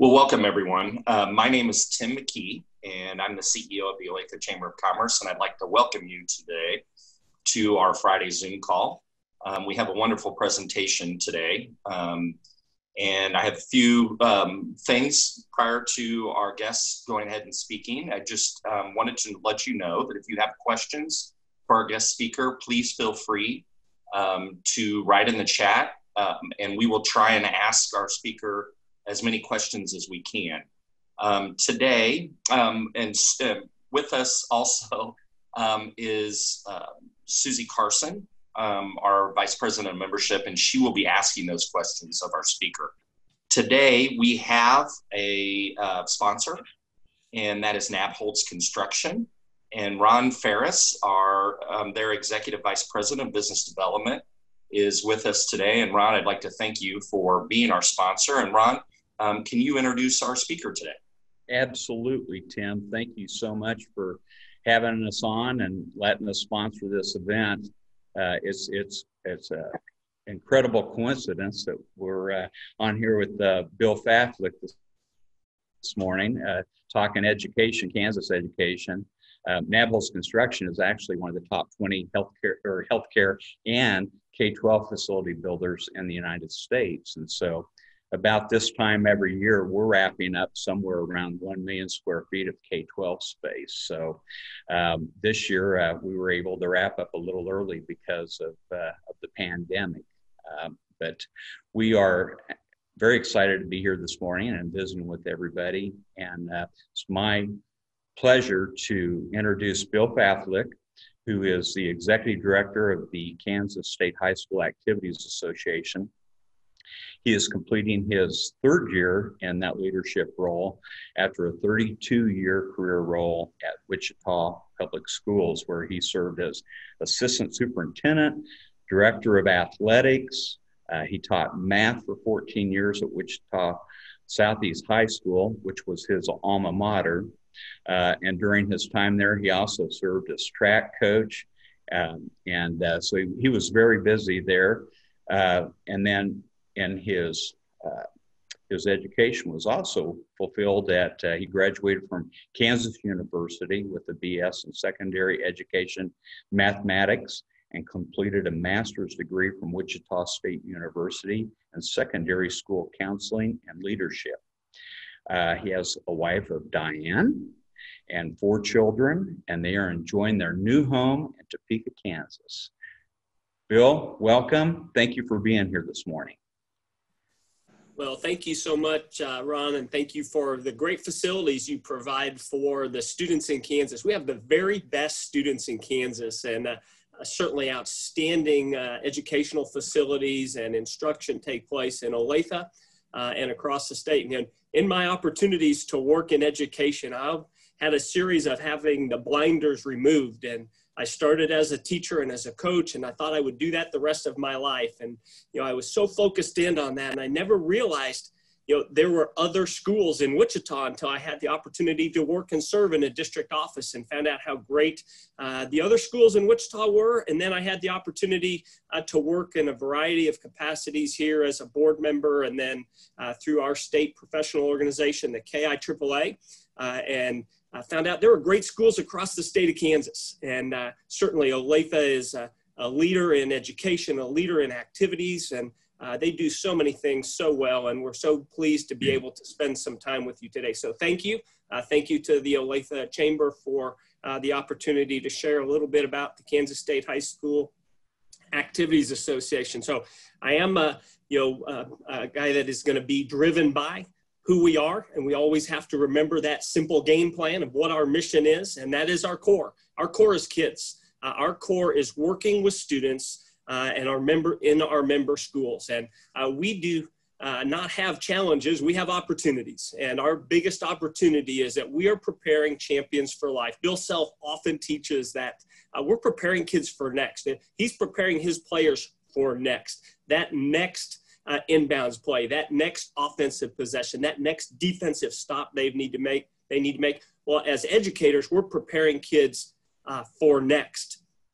Well, welcome everyone. My name is Tim McKee, and I'm the CEO of the Olathe Chamber of Commerce, and I'd like to welcome you today to our Friday Zoom call. We have a wonderful presentation today, and I have a few things prior to our guests going ahead and speaking. I just wanted to let you know that if you have questions for our guest speaker, please feel free to write in the chat, and we will try and ask our speaker as many questions as we can. Today, with us also is Susie Carson, our Vice President of Membership, and she will be asking those questions of our speaker. Today, we have a sponsor, and that is Nabholz Construction. And Ron Ferris, their Executive Vice President of Business Development, is with us today. And Ron, I'd like to thank you for being our sponsor. And Ron, can you introduce our speaker today? Absolutely, Tim. Thank you so much for having us on and letting us sponsor this event. It's an incredible coincidence that we're on here with Bill Faflick this morning, talking education, Kansas education. Nabholz Construction is actually one of the top 20 healthcare and K-12 facility builders in the United States. And so about this time every year, we're wrapping up somewhere around 1 million square feet of K-12 space. So this year, we were able to wrap up a little early because of the pandemic. But we are very excited to be here this morning and visiting with everybody. And it's my pleasure to introduce Bill Faflick, who is the Executive Director of the Kansas State High School Activities Association. He is completing his third year in that leadership role after a 32-year career role at Wichita Public Schools, where he served as Assistant Superintendent, Director of Athletics. He taught math for 14 years at Wichita Southeast High School, which was his alma mater. And during his time there, he also served as track coach. So he was very busy there. And then in his education was also fulfilled he graduated from Kansas University with a BS in secondary education mathematics and completed a master's degree from Wichita State University in secondary school counseling and leadership. He has a wife of Diane and 4 children, and they are enjoying their new home in Topeka, Kansas. Bill, welcome. Thank you for being here this morning. Well, thank you so much, Ron, and thank you for the great facilities you provide for the students in Kansas. We have the very best students in Kansas, and certainly outstanding educational facilities and instruction take place in Olathe and across the state. And in my opportunities to work in education, I've had a series of having the blinders removed, and I started as a teacher and as a coach, and I thought I would do that the rest of my life. And, I was so focused in on that, and I never realized, there were other schools in Wichita until I had the opportunity to work and serve in a district office and found out how great the other schools in Wichita were. And then I had the opportunity to work in a variety of capacities here as a board member, and then through our state professional organization, the KSHSAA, and I found out there were great schools across the state of Kansas. And certainly Olathe is a leader in education, a leader in activities, and they do so many things so well. And we're so pleased to be able to spend some time with you today. So thank you. Thank you to the Olathe Chamber for the opportunity to share a little bit about the Kansas State High School Activities Association. So I am a guy that is going to be driven by who we are, and we always have to remember that simple game plan of what our mission is, and that is our core. Our core is kids. Our core is working with students and our member schools. And we do not have challenges, we have opportunities. And our biggest opportunity is that we are preparing champions for life. Bill Self often teaches that we're preparing kids for next. He's preparing his players for next. That next inbounds play, that next offensive possession, that next defensive stop they need to make. Well, as educators, we're preparing kids for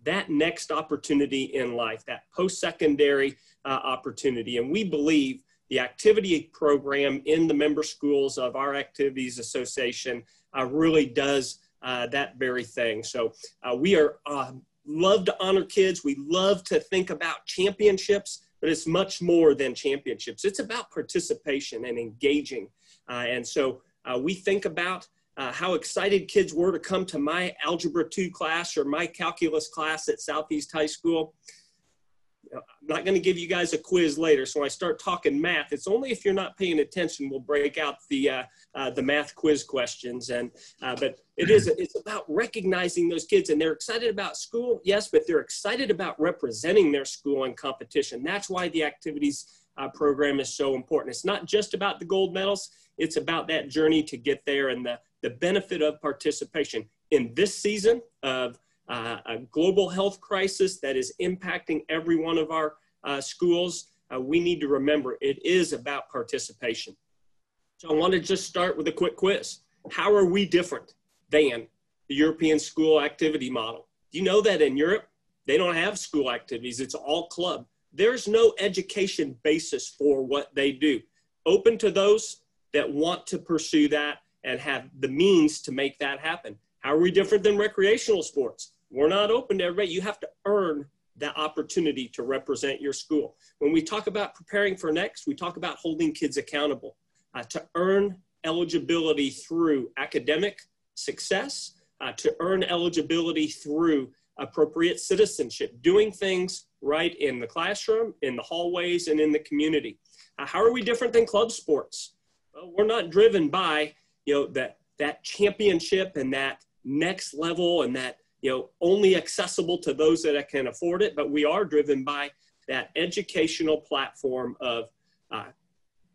that next opportunity in life, that post-secondary opportunity. And we believe the activity program in the member schools of our Activities Association really does that very thing. So we are love to honor kids. We love to think about championships, but it's much more than championships. It's about participation and engaging. And so we think about how excited kids were to come to my Algebra 2 class or my calculus class at Southeast High School. I'm not going to give you guys a quiz later, so when I start talking math, it's only if you're not paying attention we'll break out the math quiz questions. But it's about recognizing those kids, and they're excited about school, yes, but they're excited about representing their school in competition. That's why the activities program is so important. It's not just about the gold medals, it's about that journey to get there and the benefit of participation. In this season of a global health crisis that is impacting every one of our schools, we need to remember it is about participation. So I want to just start with a quick quiz. How are we different than the European school activity model? Do you know that in Europe, they don't have school activities, it's all club. There's no education basis for what they do. Open to those that want to pursue that and have the means to make that happen. How are we different than recreational sports? We're not open to everybody. You have to earn that opportunity to represent your school. When we talk about preparing for next, we talk about holding kids accountable to earn eligibility through academic success, to earn eligibility through appropriate citizenship, doing things right in the classroom, in the hallways, and in the community. How are we different than club sports? Well, we're not driven by that championship and that next level and that only accessible to those that can afford it, but we are driven by that educational platform of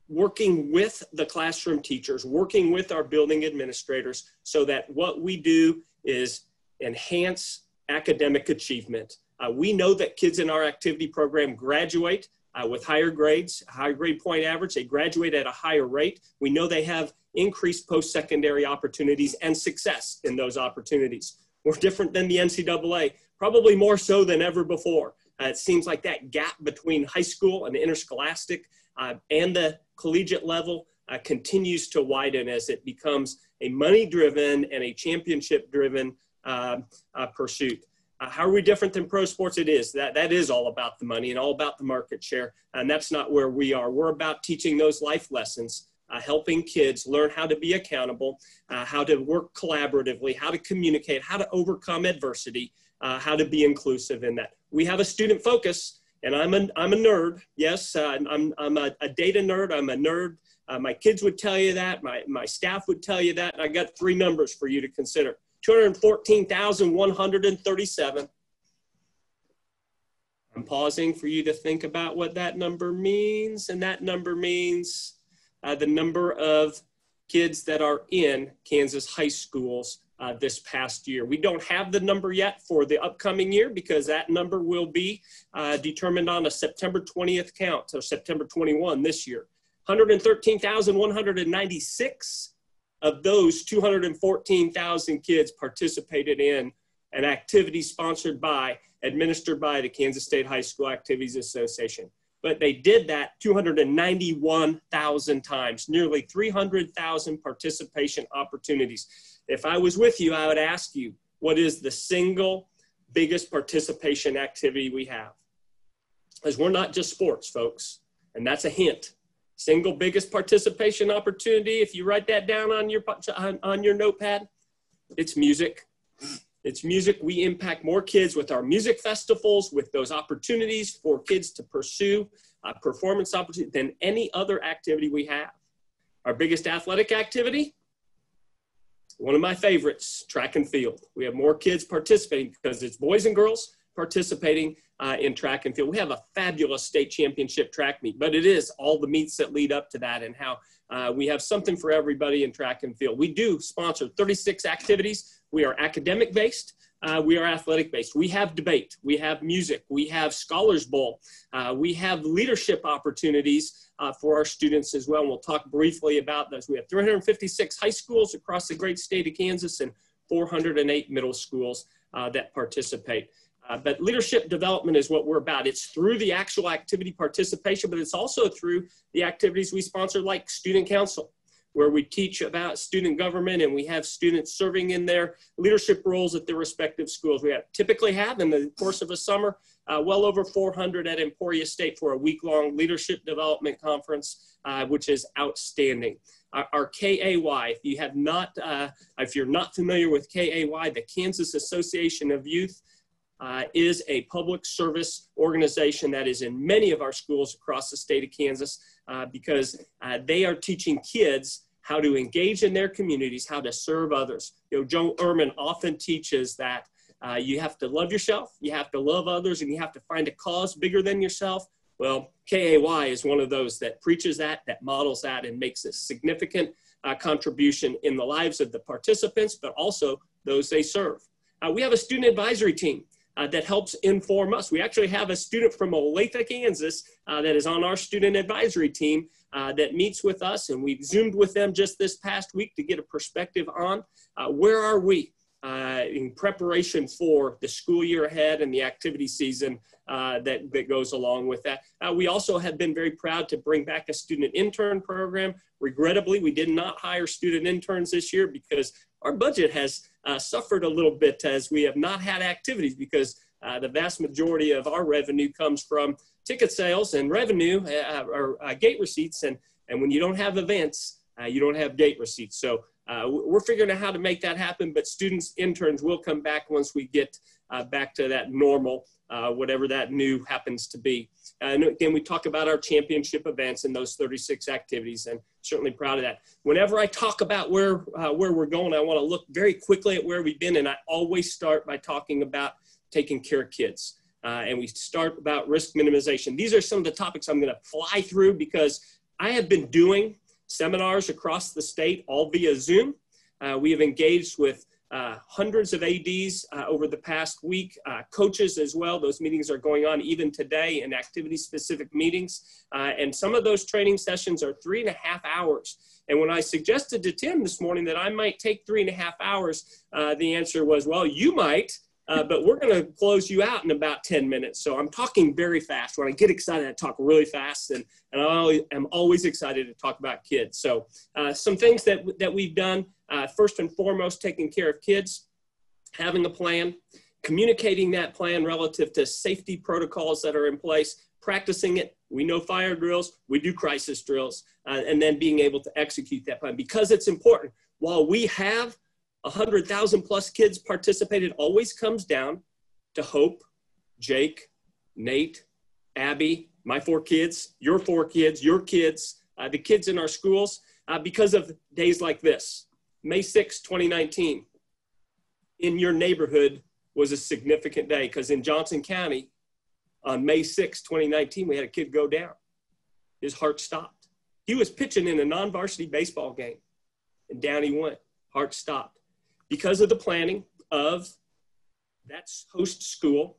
working with the classroom teachers, working with our building administrators, so that what we do is enhance academic achievement. We know that kids in our activity program graduate with higher grades, higher grade point average. They graduate at a higher rate. We know they have increased post-secondary opportunities and success in those opportunities. We're different than the NCAA, probably more so than ever before. It seems like that gap between high school and interscholastic and the collegiate level continues to widen as it becomes a money-driven and a championship-driven pursuit. How are we different than pro sports? It is. That is all about the money and all about the market share, and that's not where we are. We're about teaching those life lessons, helping kids learn how to be accountable, how to work collaboratively, how to communicate, how to overcome adversity, how to be inclusive in that. We have a student focus, and I'm a nerd. Yes, I'm a data nerd. I'm a nerd. My kids would tell you that. My staff would tell you that. And I got 3 numbers for you to consider. 214,137. I'm pausing for you to think about what that number means, and that number means the number of kids that are in Kansas high schools this past year. We don't have the number yet for the upcoming year because that number will be determined on a September 20th count, so September 21 this year. 113,196 of those 214,000 kids participated in an activity administered by the Kansas State High School Activities Association. But they did that 291,000 times, nearly 300,000 participation opportunities. If I was with you, I would ask you, what is the single biggest participation activity we have? Because we're not just sports, folks, and that's a hint. Single biggest participation opportunity, if you write that down on your notepad, it's music. It's music. We impact more kids with our music festivals, with those opportunities for kids to pursue performance opportunities than any other activity we have. Our biggest athletic activity, one of my favorites, track and field. We have more kids participating because it's boys and girls participating in track and field. We have a fabulous state championship track meet, but it is all the meets that lead up to that and how we have something for everybody in track and field. We do sponsor 36 activities. We are academic based. We are athletic based. We have debate. We have music. We have Scholars Bowl. We have leadership opportunities for our students as well. And we'll talk briefly about those. We have 356 high schools across the great state of Kansas and 408 middle schools that participate. But leadership development is what we're about. It's through the actual activity participation, but it's also through the activities we sponsor, like Student Council, where we teach about student government and we have students serving in their leadership roles at their respective schools. We typically have, in the course of a summer, well over 400 at Emporia State for a week-long leadership development conference, which is outstanding. Our KAY, if you're not familiar with KAY, the Kansas Association of Youth, is a public service organization that is in many of our schools across the state of Kansas because they are teaching kids how to engage in their communities, how to serve others. You know, Joe Ehrman often teaches that you have to love yourself, you have to love others, and you have to find a cause bigger than yourself. Well, KAY is one of those that preaches that models that, and makes a significant contribution in the lives of the participants, but also those they serve. We have a student advisory team that helps inform us. We actually have a student from Olathe, Kansas that is on our student advisory team that meets with us, and we've Zoomed with them just this past week to get a perspective on where are we in preparation for the school year ahead and the activity season that goes along with that. We also have been very proud to bring back a student intern program. Regrettably, we did not hire student interns this year because our budget has suffered a little bit as we have not had activities, because the vast majority of our revenue comes from ticket sales and revenue or gate receipts. And when you don't have events, you don't have gate receipts. So we're figuring out how to make that happen, but students, interns will come back once we get back to that normal, whatever that new happens to be. And again, we talk about our championship events and those 36 activities, and certainly proud of that. Whenever I talk about where we're going, I want to look very quickly at where we've been, and I always start by talking about taking care of kids. And we start about risk minimization. These are some of the topics I'm going to fly through because I have been doing seminars across the state, all via Zoom. We have engaged with hundreds of ADs over the past week, coaches as well. Those meetings are going on even today in activity-specific meetings. And some of those training sessions are 3.5 hours. And when I suggested to Tim this morning that I might take 3.5 hours, the answer was, well, you might. But we're going to close you out in about 10 minutes. So I'm talking very fast. When I get excited, I talk really fast, and I am always excited to talk about kids. So some things that we've done, first and foremost, taking care of kids, having a plan, communicating that plan relative to safety protocols that are in place, practicing it. We know fire drills, we do crisis drills, and then being able to execute that plan because it's important. While we have 100,000 plus kids participated, always comes down to Hope, Jake, Nate, Abby, my 4 kids, your 4 kids, your kids, the kids in our schools, because of days like this. May 6, 2019, in your neighborhood was a significant day because in Johnson County, on May 6, 2019, we had a kid go down. His heart stopped. He was pitching in a non-varsity baseball game, and down he went. Heart stopped. Because of the planning of that host school,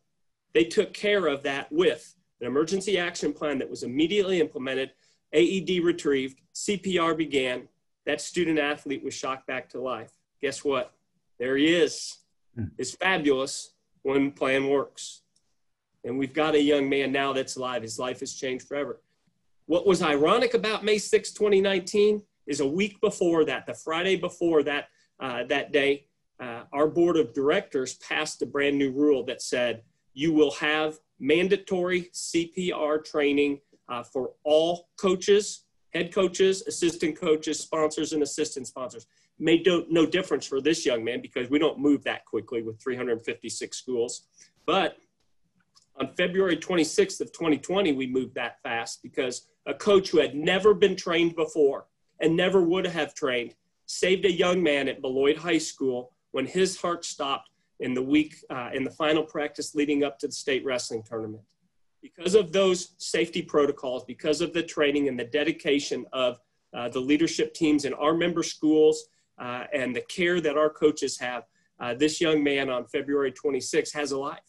they took care of that with an emergency action plan that was immediately implemented, AED retrieved, CPR began. That student athlete was shocked back to life. Guess what? There he is. It's fabulous when plan works. And we've got a young man now that's alive. His life has changed forever. What was ironic about May 6, 2019 is a week before that, the Friday before that, that day, our board of directors passed a brand new rule that said you will have mandatory CPR training for all coaches, head coaches, assistant coaches, sponsors, and assistant sponsors. Made no difference for this young man because we don't move that quickly with 356 schools. But on February 26th of 2020, we moved that fast because a coach who had never been trained before and never would have trained saved a young man at Beloit High School when his heart stopped in the week, in the final practice leading up to the state wrestling tournament. Because of those safety protocols, because of the training and the dedication of the leadership teams in our member schools and the care that our coaches have, this young man on February 26th has a life.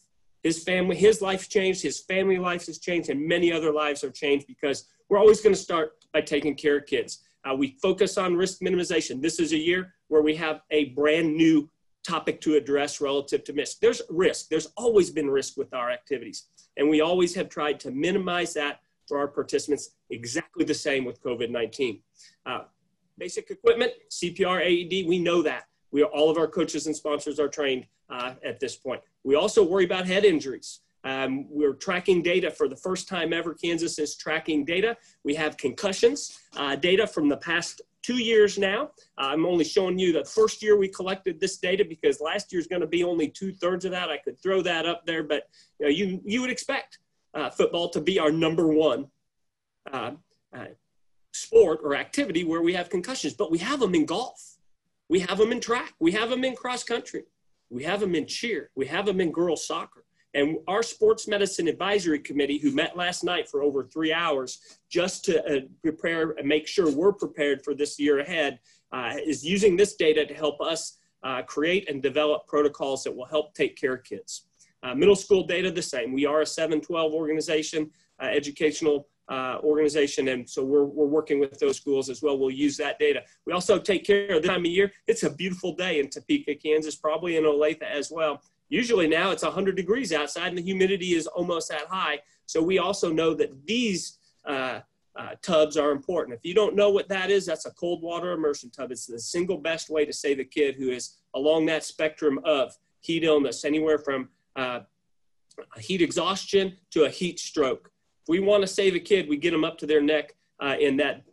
His family, his life's changed, his family life has changed, and many other lives have changed because we're always going to start by taking care of kids. We focus on risk minimization. This is a year where we have a brand new topic to address relative to risk. There's risk. There's always been risk with our activities. And we always have tried to minimize that for our participants, exactly the same with COVID-19. Basic equipment, CPR, AED, we know that. All of our coaches and sponsors are trained at this point. We also worry about head injuries. We're tracking data for the first time ever. Kansas is tracking data. We have concussions data from the past 2 years now. I'm only showing you the first year we collected this data because last year's going to be only 2/3 of that. I could throw that up there, but you would expect football to be our #1 sport or activity where we have concussions, but we have them in golf. We have them in track. We have them in cross country. We have them in cheer. We have them in girls soccer. And our sports medicine advisory committee, who met last night for over 3 hours just to prepare and make sure we're prepared for this year ahead, is using this data to help us create and develop protocols that will help take care of kids. Middle school data, the same. We are a 7-12 organization, educational organization, and so we're working with those schools as well. We'll use that data. We also take care of the time of year. It's a beautiful day in Topeka, Kansas, probably in Olathe as well. Usually now it's 100 degrees outside and the humidity is almost that high. So we also know that these tubs are important. If you don't know what that is, that's a cold water immersion tub. It's the single best way to save a kid who is along that spectrum of heat illness, anywhere from heat exhaustion to a heat stroke. If we want to save a kid, we get them up to their neck in that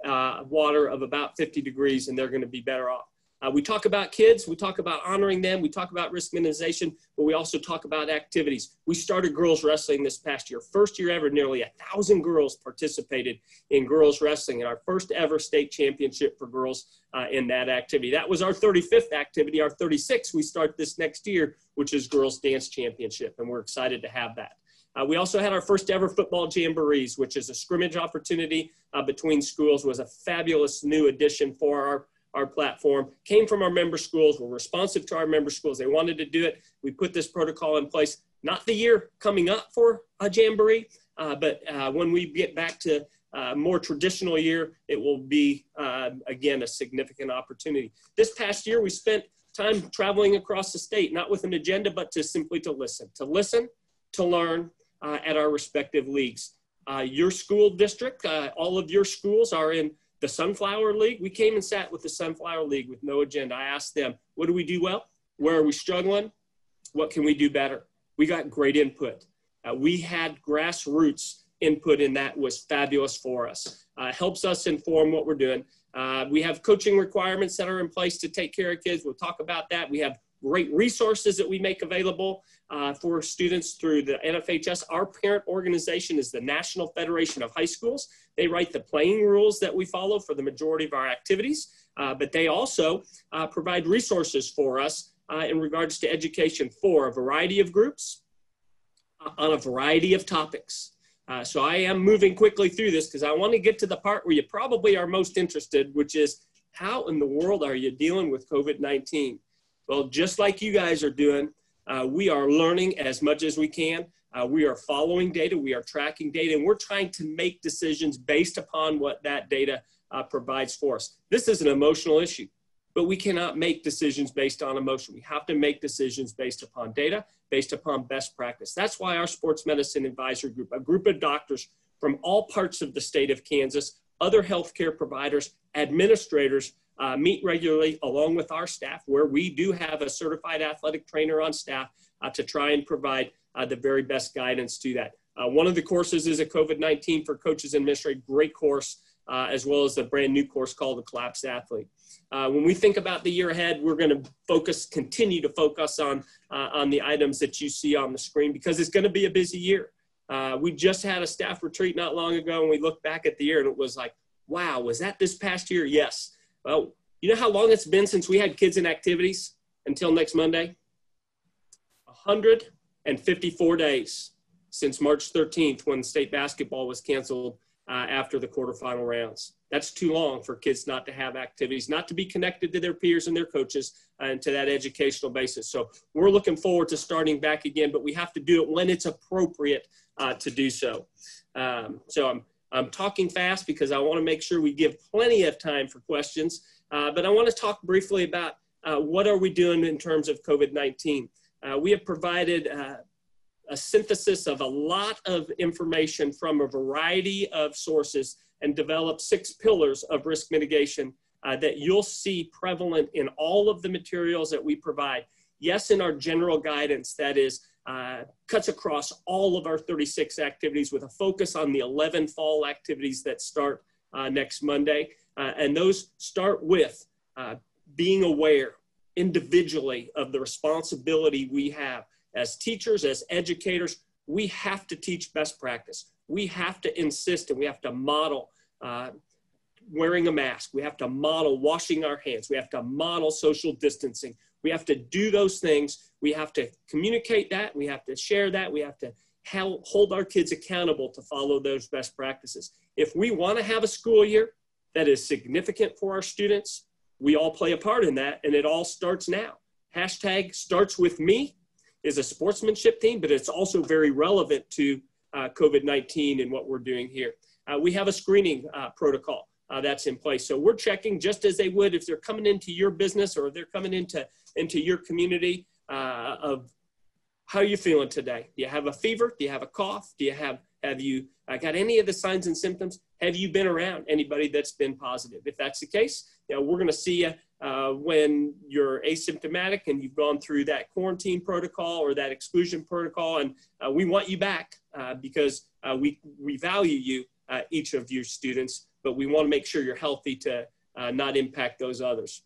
water of about 50 degrees and they're going to be better off. We talk about kids, we talk about honoring them, we talk about risk minimization, but we also talk about activities. We started girls wrestling this past year. First year ever, nearly 1,000 girls participated in girls wrestling in our first ever state championship for girls in that activity. That was our 35th activity. Our 36th, we start this next year, which is girls dance championship, and we're excited to have that. We also had our first ever football jamborees, which is a scrimmage opportunity between schools. Was a fabulous new addition for our platform. Came from our member schools. We're responsive to our member schools. They wanted to do it. We put this protocol in place, not the year coming up for a jamboree, but when we get back to a more traditional year, it will be, again, a significant opportunity. This past year, we spent time traveling across the state, not with an agenda, but simply to listen, to learn at our respective leagues. Your school district, all of your schools are in the Sunflower League. We came and sat with the Sunflower League with no agenda. I asked them, what do we do well? Where are we struggling? What can we do better? We got great input. We had grassroots input, and that was fabulous for us. Helps us inform what we're doing. We have coaching requirements that are in place to take care of kids. We'll talk about that. We have great resources that we make available for students through the NFHS. Our parent organization is the National Federation of High Schools. They write the playing rules that we follow for the majority of our activities, but they also provide resources for us in regards to education for a variety of groups on a variety of topics. So I am moving quickly through this because I want to get to the part where you probably are most interested, which is how in the world are you dealing with COVID-19? Well, just like you guys are doing, we are learning as much as we can. We are following data, we are tracking data, and we're trying to make decisions based upon what that data provides for us. This is an emotional issue, but we cannot make decisions based on emotion. We have to make decisions based upon data, based upon best practice. That's why our Sports Medicine Advisory Group, a group of doctors from all parts of the state of Kansas, other healthcare providers, administrators, meet regularly along with our staff, where we do have a certified athletic trainer on staff to try and provide the very best guidance to that. One of the courses is a COVID-19 for coaches and administrators, great course, as well as a brand new course called the Collapsed Athlete. When we think about the year ahead, we're going to continue to focus on the items that you see on the screen, because it's going to be a busy year. We just had a staff retreat not long ago, and we looked back at the year and it was like, wow, was that this past year? Yes. Well, you know how long it's been since we had kids in activities until next Monday? 154 days since March 13th, when state basketball was canceled after the quarterfinal rounds. That's too long for kids not to have activities, not to be connected to their peers and their coaches and to that educational basis. So we're looking forward to starting back again, but we have to do it when it's appropriate to do so. So I'm talking fast because I want to make sure we give plenty of time for questions, but I want to talk briefly about what are we doing in terms of COVID-19? We have provided a synthesis of a lot of information from a variety of sources and developed 6 pillars of risk mitigation that you'll see prevalent in all of the materials that we provide. Yes, in our general guidance, that is, cuts across all of our 36 activities with a focus on the 11 fall activities that start next Monday. And those start with being aware individually of the responsibility we have as teachers, as educators. We have to teach best practice. We have to insist and we have to model wearing a mask. We have to model washing our hands. We have to model social distancing. We have to do those things. We have to communicate that. We have to share that. We have to hold our kids accountable to follow those best practices. If we want to have a school year that is significant for our students, we all play a part in that, and it all starts now. Hashtag starts with me is a sportsmanship theme, but it's also very relevant to COVID-19 and what we're doing here. We have a screening protocol that's in place. So we're checking just as they would if they're coming into your business or they're coming into your community of how are you feeling today? Do you have a fever? Do you have a cough? Do you have you got any of the signs and symptoms? Have you been around anybody that's been positive? If that's the case, we're going to see you when you're asymptomatic and you've gone through that quarantine protocol or that exclusion protocol. And we want you back because we value you, each of your students, but we want to make sure you're healthy to not impact those others.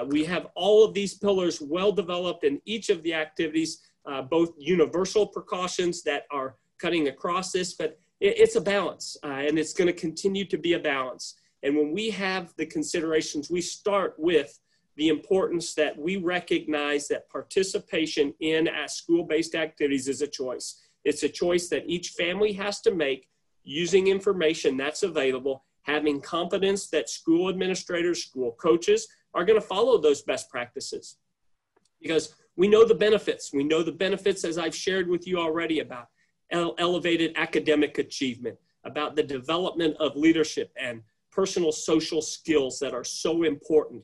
We have all of these pillars well developed in each of the activities, both universal precautions that are cutting across this, but it's a balance and it's going to continue to be a balance. And when we have the considerations, we start with the importance that we recognize that participation in school-based activities is a choice. It's a choice that each family has to make using information that's available, having confidence that school administrators, school coaches are going to follow those best practices. Because we know the benefits. We know the benefits, as I've shared with you already, about elevated academic achievement, about the development of leadership and personal social skills that are so important.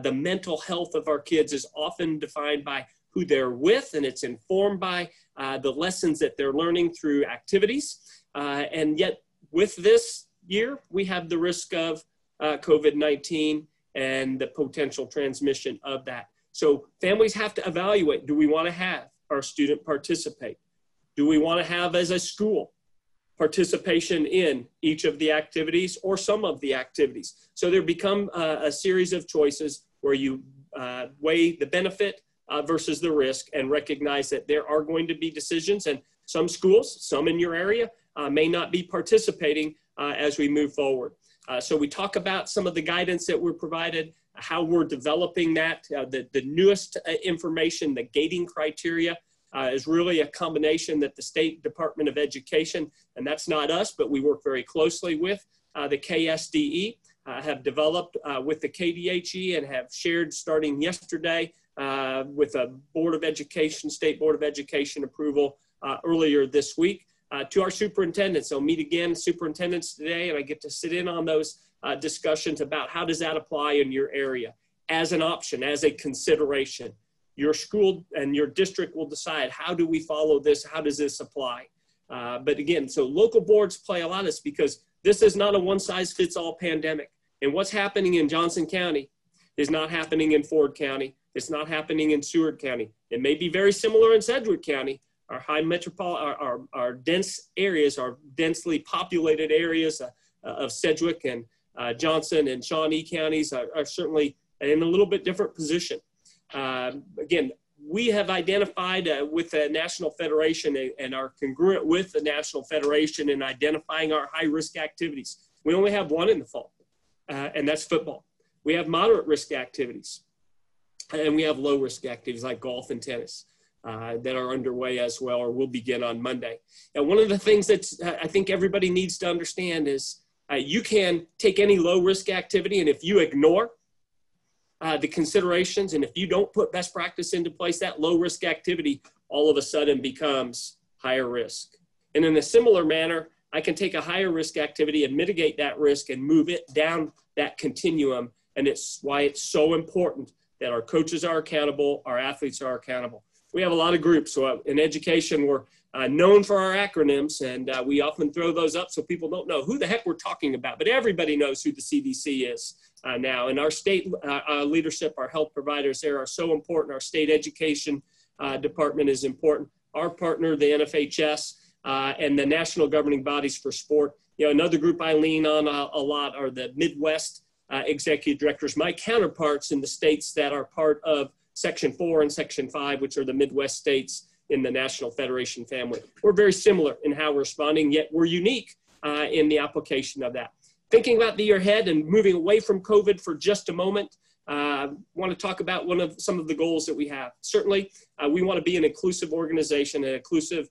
The mental health of our kids is often defined by who they're with, and it's informed by the lessons that they're learning through activities. And yet with this year, we have the risk of COVID-19 and the potential transmission of that. So families have to evaluate, do we want to have our student participate? Do we want to have, as a school, participation in each of the activities or some of the activities? So there become a series of choices where you weigh the benefit versus the risk and recognize that there are going to be decisions, and some schools, some in your area, may not be participating as we move forward. So we talk about some of the guidance that we're provided, how we're developing that, the newest information, the gating criteria is really a combination that the State Department of Education, and that's not us, but we work very closely with the KSDE, have developed with the KDHE and have shared starting yesterday with a Board of Education, State Board of Education approval earlier this week to our superintendents. I'll meet again superintendents today, and I get to sit in on those discussions about how does that apply in your area as an option, as a consideration. Your school and your district will decide, how do we follow this? How does this apply? But again, so local boards play a lot of this because this is not a one-size-fits-all pandemic. And what's happening in Johnson County is not happening in Ford County. It's not happening in Seward County. It may be very similar in Sedgwick County. Our high metropolitan, our dense areas, our densely populated areas of Sedgwick and Johnson and Shawnee counties are certainly in a little bit different position. Again, we have identified with the National Federation and are congruent with the National Federation in identifying our high-risk activities. We only have one in the fall, and that's football. We have moderate risk activities, and we have low-risk activities like golf and tennis that are underway as well, or will begin on Monday. And one of the things that I think everybody needs to understand is you can take any low-risk activity, and if you ignore the considerations, and if you don't put best practice into place, that low risk activity all of a sudden becomes higher risk. And in a similar manner, I can take a higher risk activity and mitigate that risk and move it down that continuum. And it's why it's so important that our coaches are accountable, our athletes are accountable. We have a lot of groups. So in education, we're known for our acronyms, and we often throw those up so people don't know who the heck we're talking about. But everybody knows who the CDC is now. And our state leadership, our health providers there are so important. Our state education department is important. Our partner, the NFHS, and the national governing bodies for sport. You know, another group I lean on a lot are the Midwest executive directors, my counterparts in the states that are part of Section 4 and Section 5, which are the Midwest states in the National Federation family. We're very similar in how we're responding, yet we're unique in the application of that. Thinking about the year ahead and moving away from COVID for just a moment, I want to talk about some of the goals that we have. Certainly, we want to be an inclusive organization, an inclusive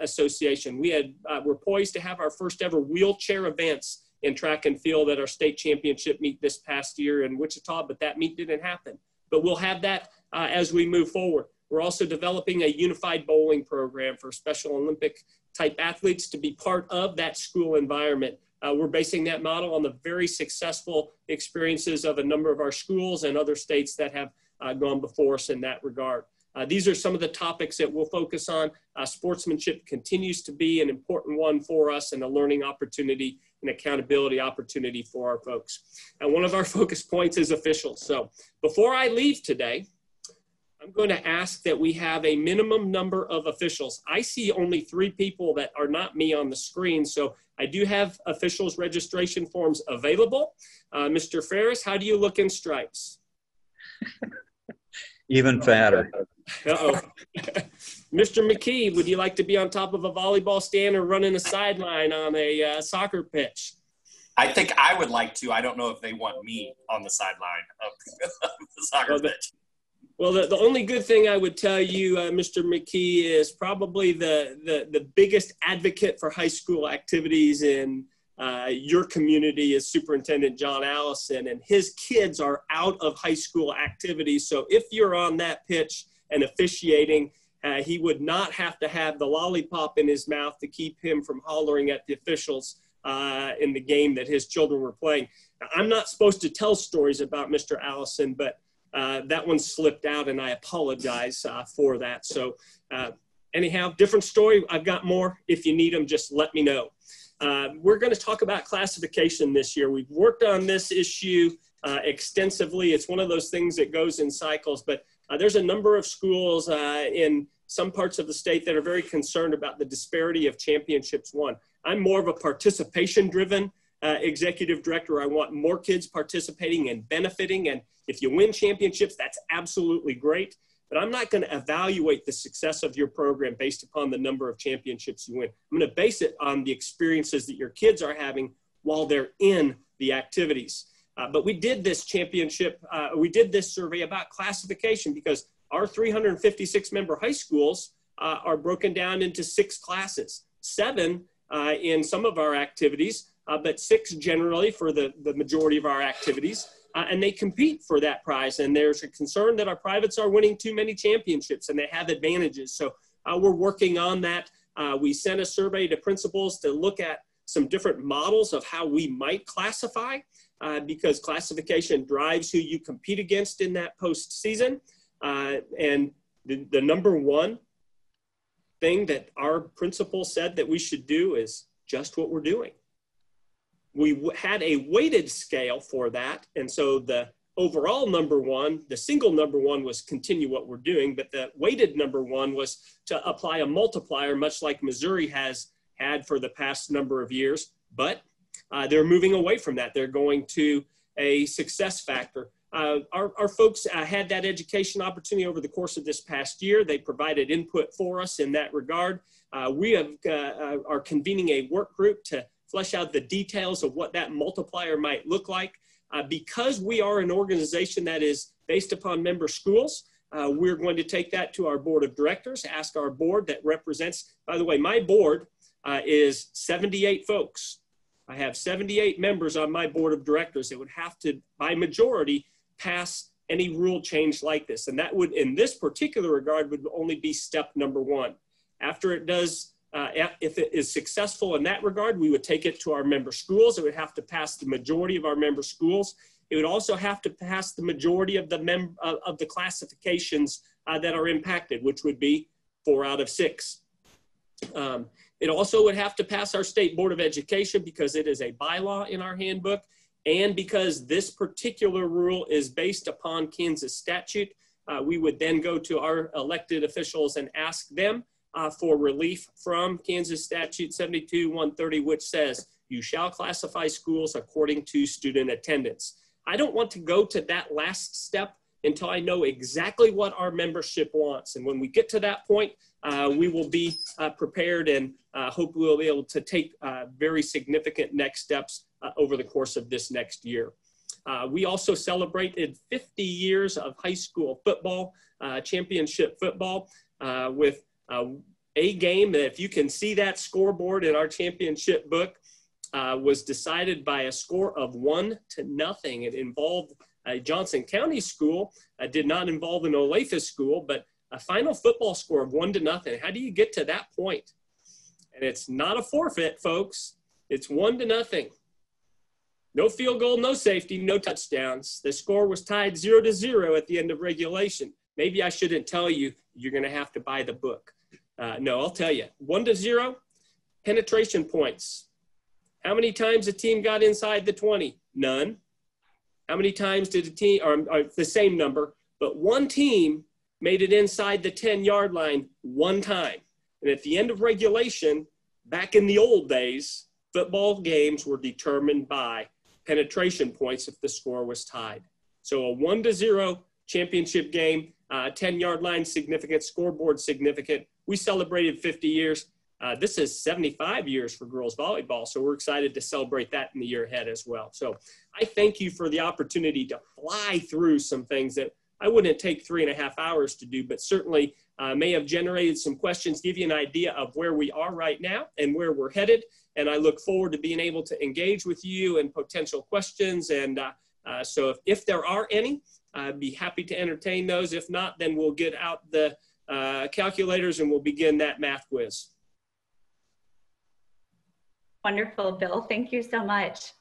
association. We're poised to have our first ever wheelchair events in track and field at our state championship meet this past year in Wichita, but that meet didn't happen. But we'll have that as we move forward. We're also developing a unified bowling program for Special Olympic type athletes to be part of that school environment. We're basing that model on the very successful experiences of a number of our schools and other states that have gone before us in that regard. These are some of the topics that we'll focus on. Sportsmanship continues to be an important one for us and a learning opportunity and accountability opportunity for our folks. And one of our focus points is officials. So before I leave today, I'm going to ask that we have a minimum number of officials. I see only 3 people that are not me on the screen, so I do have officials registration forms available. Mr. Ferris, how do you look in stripes? Even fatter. Uh-oh. Mr. McKee, would you like to be on top of a volleyball stand or running a sideline on a soccer pitch? I think I would like to. I don't know if they want me on the sideline of the soccer pitch. Well, the only good thing I would tell you, Mr. McKee, is probably the biggest advocate for high school activities in your community is Superintendent John Allison, and his kids are out of high school activities. So if you're on that pitch and officiating, he would not have to have the lollipop in his mouth to keep him from hollering at the officials in the game that his children were playing. Now, I'm not supposed to tell stories about Mr. Allison, but that one slipped out, and I apologize for that. So anyhow, different story. I've got more. If you need them, just let me know. We're going to talk about classification this year. We've worked on this issue extensively. It's one of those things that goes in cycles, but there's a number of schools in some parts of the state that are very concerned about the disparity of championships won. I'm more of a participation-driven executive director. I want more kids participating and benefiting, and if you win championships, that's absolutely great. But I'm not going to evaluate the success of your program based upon the number of championships you win. I'm going to base it on the experiences that your kids are having while they're in the activities. But we did this survey about classification because our 356 member high schools are broken down into 6 classes, 7 in some of our activities, but 6 generally for the majority of our activities. And they compete for that prize. And there's a concern that our privates are winning too many championships and they have advantages. So we're working on that. We sent a survey to principals to look at some different models of how we might classify because classification drives who you compete against in that postseason. And the number one thing that our principal said that we should do is just what we're doing. We had a weighted scale for that. And so the overall number one, the single number one was continue what we're doing, but the weighted number one was to apply a multiplier, much like Missouri has had for the past number of years. But they're moving away from that. They're going to a success factor. Our folks had that education opportunity over the course of this past year. They provided input for us in that regard. We are convening a work group to flesh out the details of what that multiplier might look like. Because we are an organization that is based upon member schools, we're going to take that to our board of directors, ask our board that represents, by the way, my board is 78 folks. I have 78 members on my board of directors that would have to, by majority, pass any rule change like this. And that would, in this particular regard, would only be step number 1. After it does, if it is successful in that regard, we would take it to our member schools. It would have to pass the majority of our member schools. It would also have to pass the majority of the classifications that are impacted, which would be 4 out of 6. It also would have to pass our State Board of Education because it is a bylaw in our handbook, and because this particular rule is based upon Kansas statute. We would then go to our elected officials and ask them for relief from Kansas statute 72-130, which says you shall classify schools according to student attendance. I don't want to go to that last step until I know exactly what our membership wants. And when we get to that point, we will be prepared and hope we'll be able to take very significant next steps over the course of this next year. We also celebrated 50 years of high school football, championship football, with a game that, if you can see that scoreboard in our championship book, was decided by a score of 1-0. It involved a Johnson County school, did not involve an Olathe school, but a final football score of 1-0. How do you get to that point? And it's not a forfeit, folks. It's 1-0. No field goal, no safety, no touchdowns. The score was tied 0-0 at the end of regulation. Maybe I shouldn't tell you, you're going to have to buy the book. No, I'll tell you. 1-0, penetration points. How many times a team got inside the 20? None. How many times did a team, or the same number, but one team made it inside the 10-yard line one time. And at the end of regulation, back in the old days, football games were determined by penetration points if the score was tied. So a 1-0 championship game, 10-yard line significant, scoreboard significant. We celebrated 50 years. This is 75 years for girls volleyball, so we're excited to celebrate that in the year ahead as well. So I thank you for the opportunity to fly through some things that I wouldn't take 3.5 hours to do, but certainly may have generated some questions, give you an idea of where we are right now and where we're headed. And I look forward to being able to engage with you and potential questions. And so if there are any, I'd be happy to entertain those. If not, then we'll get out the calculators and we'll begin that math quiz. Wonderful, Bill. Thank you so much.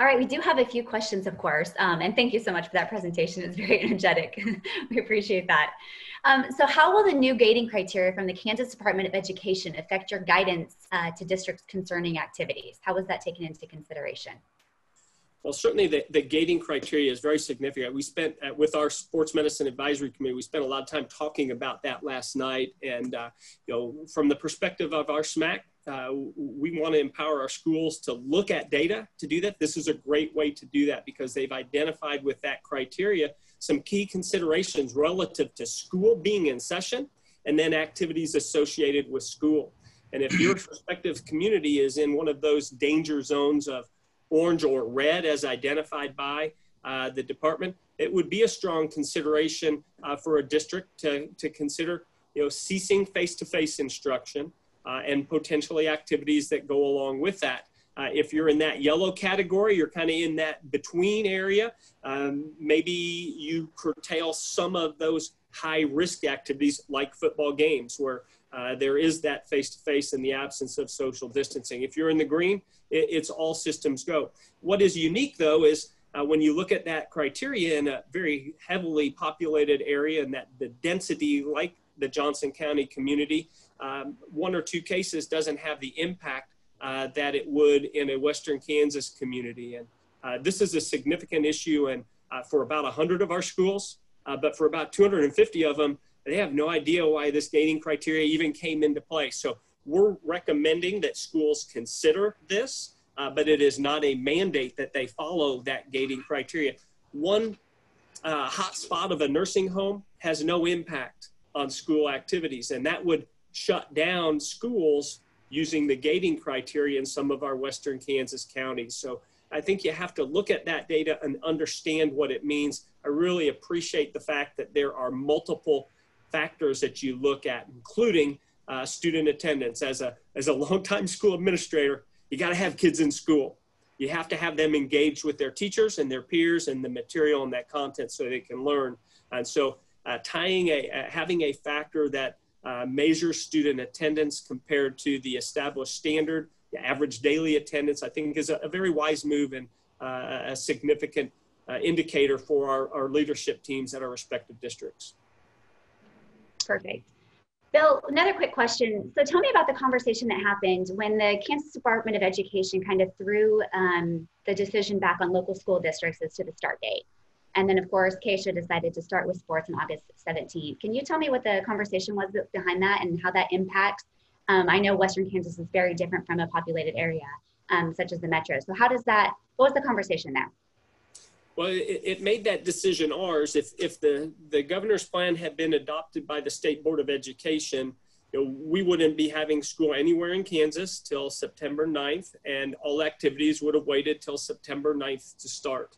All right, we do have a few questions, of course, and thank you so much for that presentation. It's very energetic. We appreciate that. So how will the new gating criteria from the Kansas Department of Education affect your guidance to districts concerning activities? How was that taken into consideration? Well, certainly the gating criteria is very significant. We spent, with our Sports Medicine Advisory Committee, we spent a lot of time talking about that last night. And, you know, from the perspective of our SMAC, we want to empower our schools to look at data to do that. This is a great way to do that because they've identified with that criteria some key considerations relative to school being in session and then activities associated with school. And if your prospective community is in one of those danger zones of orange or red as identified by the department, it would be a strong consideration for a district to consider, you know, ceasing face-to-face instruction and potentially activities that go along with that. If you're in that yellow category, you're kind of in that between area, maybe you curtail some of those high-risk activities like football games where there is that face-to-face in the absence of social distancing. If you're in the green, it's all systems go. What is unique, though, is when you look at that criteria in a very heavily populated area and that the density like the Johnson County community, 1 or 2 cases doesn't have the impact that it would in a Western Kansas community. And this is a significant issue and for about 100 of our schools, but for about 250 of them, they have no idea why this gating criteria even came into play. So we're recommending that schools consider this, but it is not a mandate that they follow that gating criteria. One hot spot of a nursing home has no impact on school activities, and that would shut down schools using the gating criteria in some of our Western Kansas counties. So I think you have to look at that data and understand what it means. I really appreciate the fact that there are multiple factors that you look at, including student attendance. As a longtime school administrator, you got to have kids in school. You have to have them engaged with their teachers and their peers and the material and that content so they can learn. And so having a factor that measures student attendance compared to the established standard, the average daily attendance, I think is a very wise move and a significant indicator for our leadership teams at our respective districts. Perfect. Bill, another quick question. So tell me about the conversation that happened when the Kansas Department of Education kind of threw the decision back on local school districts as to the start date. And then, of course, KSHSAA decided to start with sports on August 17th. Can you tell me what the conversation was behind that and how that impacts? I know Western Kansas is very different from a populated area, such as the metro. So what was the conversation there? Well, it made that decision ours. If the governor's plan had been adopted by the State Board of Education, we wouldn't be having school anywhere in Kansas till September 9th, and all activities would have waited till September 9th to start.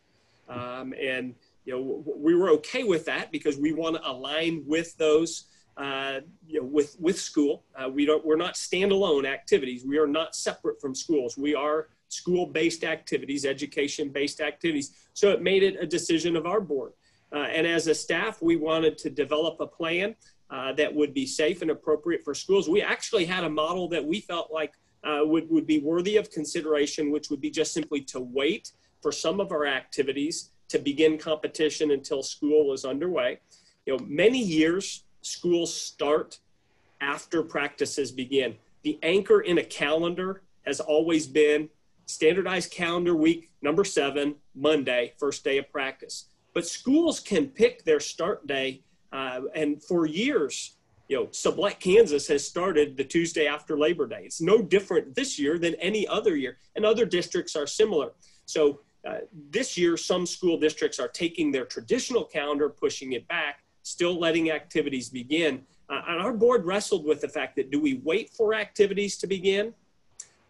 And we were okay with that because we want to align with those, with school. We're not standalone activities. We are not separate from schools. We are school-based activities, education-based activities. So it made it a decision of our board. And as a staff, we wanted to develop a plan that would be safe and appropriate for schools. We actually had a model that we felt like would be worthy of consideration, which would be just simply to wait for some of our activities to begin competition until school was underway. Many years, schools start after practices begin. The anchor in a calendar has always been standardized calendar week number 7, Monday, first day of practice. But schools can pick their start day, and for years, Sublette, Kansas has started the Tuesday after Labor Day. It's no different this year than any other year, and other districts are similar. So this year, some school districts are taking their traditional calendar, pushing it back, still letting activities begin. And our board wrestled with the fact that, do we wait for activities to begin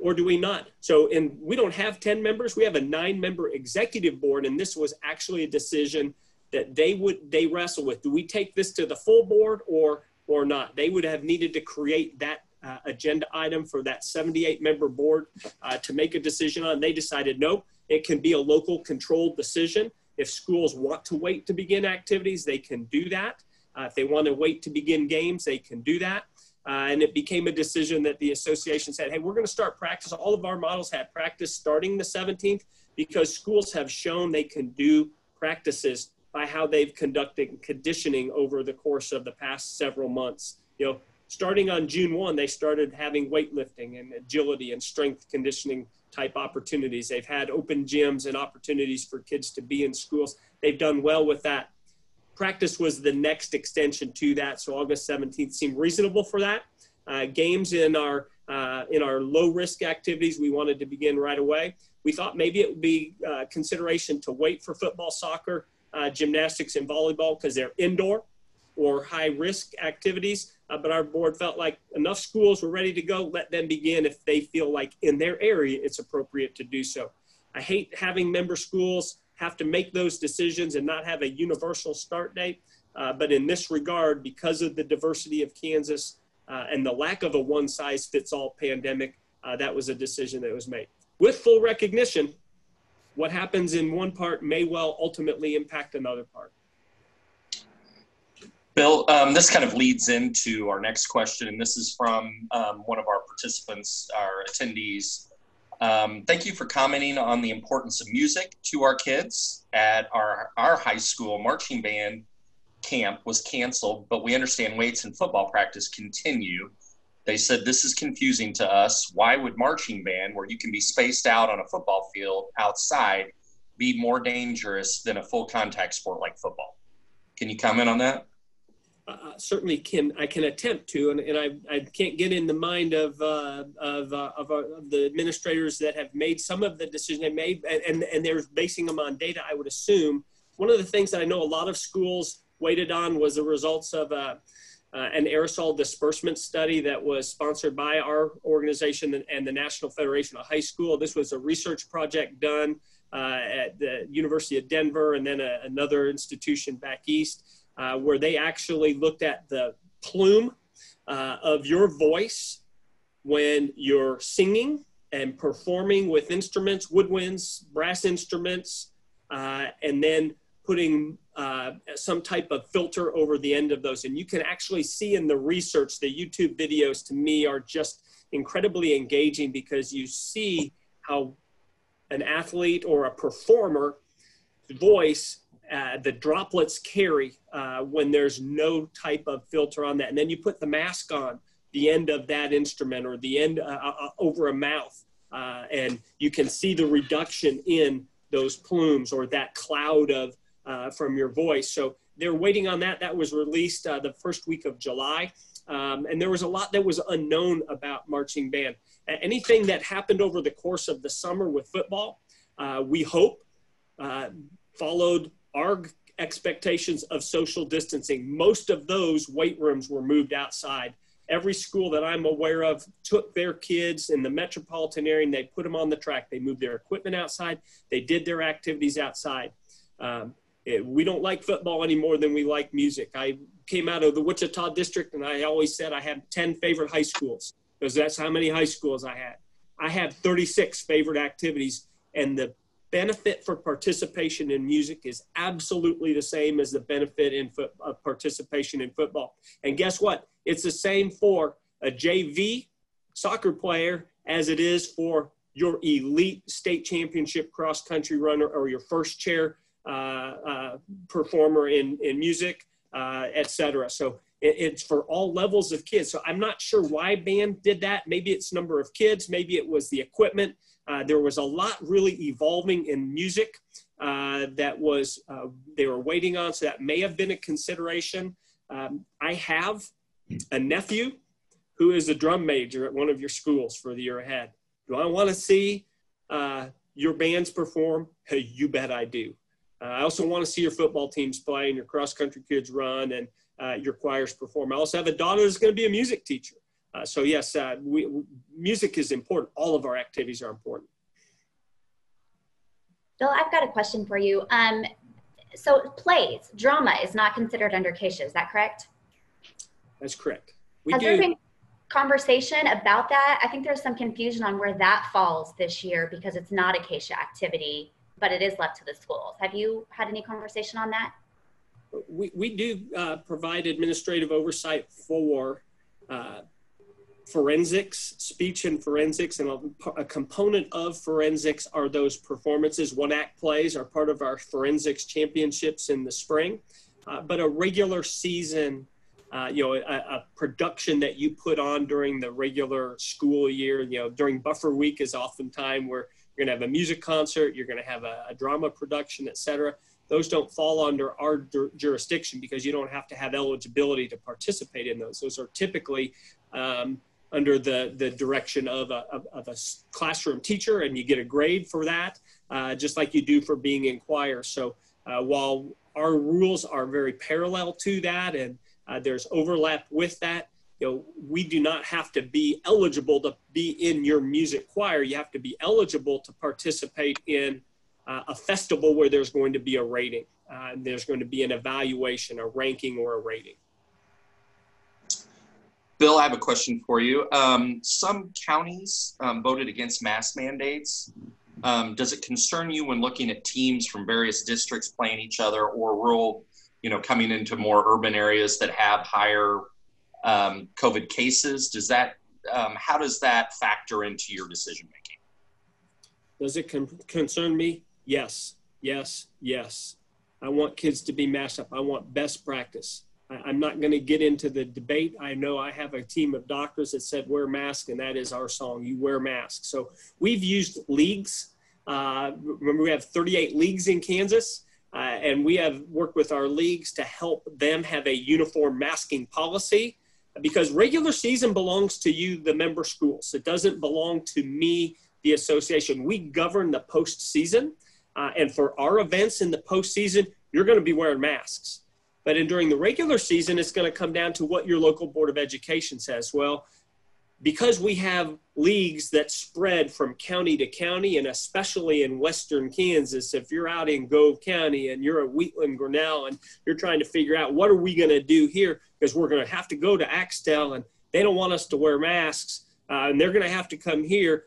or do we not? So we don't have 10 members, we have a 9-member executive board, and this was actually a decision that they wrestle with. Do we take this to the full board or not? They would have needed to create that agenda item for that 78-member board to make a decision on. They decided, no, it can be a local controlled decision. If schools want to wait to begin activities, they can do that. If they want to wait to begin games, they can do that. And it became a decision that the association said, hey, we're going to start practice. All of our models had practice starting the 17th because schools have shown they can do practices by how they've conducted conditioning over the course of the past several months. Starting on June 1, they started having weightlifting and agility and strength conditioning type opportunities. They've had open gyms and opportunities for kids to be in schools. They've done well with that. Practice was the next extension to that, so August 17th seemed reasonable for that. Games in our low-risk activities, we wanted to begin right away. We thought maybe it would be consideration to wait for football, soccer, gymnastics, and volleyball because they're indoor or high-risk activities, but our board felt like enough schools were ready to go, let them begin if they feel like in their area it's appropriate to do so. I hate having member schools have to make those decisions and not have a universal start date. But in this regard, because of the diversity of Kansas and the lack of a one-size-fits-all pandemic, that was a decision that was made. With full recognition, what happens in one part may well ultimately impact another part. Bill, this kind of leads into our next question, and this is from one of our participants, our attendees. Thank you for commenting on the importance of music to our kids. At our high school, marching band camp was canceled, but we understand weights and football practice continue. They said, this is confusing to us. Why would marching band, where you can be spaced out on a football field outside, be more dangerous than a full contact sport like football? Can you comment on that? Certainly I can attempt to, and I can't get in the mind of the administrators that have made some of the decisions they made, and they're basing them on data, I would assume. One of the things that I know a lot of schools waited on was the results of an aerosol disbursement study that was sponsored by our organization and the National Federation of High School. This was a research project done at the University of Denver and then another institution back east, where they actually looked at the plume of your voice when you're singing and performing with instruments, woodwinds, brass instruments, and then putting some type of filter over the end of those. And you can actually see in the research, the YouTube videos to me are just incredibly engaging because you see how an athlete or a performer voice, the droplets carry when there's no type of filter on that. And then you put the mask on the end of that instrument or the end over a mouth, and you can see the reduction in those plumes or that cloud of from your voice. So they're waiting on that. That was released the first week of July. And there was a lot that was unknown about marching band. Anything that happened over the course of the summer with football, we hope followed our expectations of social distancing. Most of those weight rooms were moved outside. Every school that I'm aware of took their kids in the metropolitan area and they put them on the track. They moved their equipment outside. They did their activities outside. We don't like football any more than we like music. I came out of the Wichita district and I always said I had 10 favorite high schools because that's how many high schools I had. I had 36 favorite activities, and the benefit for participation in music is absolutely the same as the benefit in participation in football. And guess what? It's the same for a JV soccer player as it is for your elite state championship cross-country runner or your first chair performer in music, et cetera. So it's for all levels of kids. So I'm not sure why band did that. Maybe it's number of kids. Maybe it was the equipment. There was a lot really evolving in music that was they were waiting on. So that may have been a consideration. I have a nephew who is a drum major at one of your schools for the year ahead. Do I want to see your bands perform? Hey, you bet I do. I also want to see your football teams play and your cross-country kids run and your choirs perform. I also have a daughter that's going to be a music teacher. So yes, music is important. All of our activities are important. Bill, I've got a question for you. So plays, drama is not considered under KSHSAA, is that correct? That's correct. Has there been conversation about that? I think there's some confusion on where that falls this year because it's not a KSHSAA activity, but it is left to the schools. Have you had any conversation on that? We do provide administrative oversight for forensics, speech and forensics, and a component of forensics are those performances. One-act plays are part of our forensics championships in the spring, but a regular season, a production that you put on during the regular school year, during buffer week is often time where you're going to have a music concert, you're going to have a drama production, et cetera. Those don't fall under our jurisdiction because you don't have to have eligibility to participate in those. Those are typically under the direction of a classroom teacher, and you get a grade for that, just like you do for being in choir. So while our rules are very parallel to that and there's overlap with that, we do not have to be eligible to be in your music choir. You have to be eligible to participate in a festival where there's going to be a rating. There's going to be an evaluation, a ranking, or a rating. Bill, I have a question for you. Some counties voted against mask mandates. Does it concern you when looking at teams from various districts playing each other or rural, coming into more urban areas that have higher COVID cases? Does that, how does that factor into your decision making? Does it concern me? Yes, yes, yes. I want kids to be masked up. I want best practice. I'm not going to get into the debate. I know I have a team of doctors that said wear masks, and that is our song. You wear masks. So we've used leagues. Remember, we have 38 leagues in Kansas, and we have worked with our leagues to help them have a uniform masking policy because regular season belongs to you, the member schools. It doesn't belong to me, the association. We govern the postseason, and for our events in the postseason, you're going to be wearing masks. But during the regular season, it's going to come down to what your local Board of Education says. Well, because we have leagues that spread from county to county, and especially in western Kansas, if you're out in Gove County and you're at Wheatland, Grinnell, and you're trying to figure out what are we going to do here, because we're going to have to go to Axtell, and they don't want us to wear masks, and they're going to have to come here.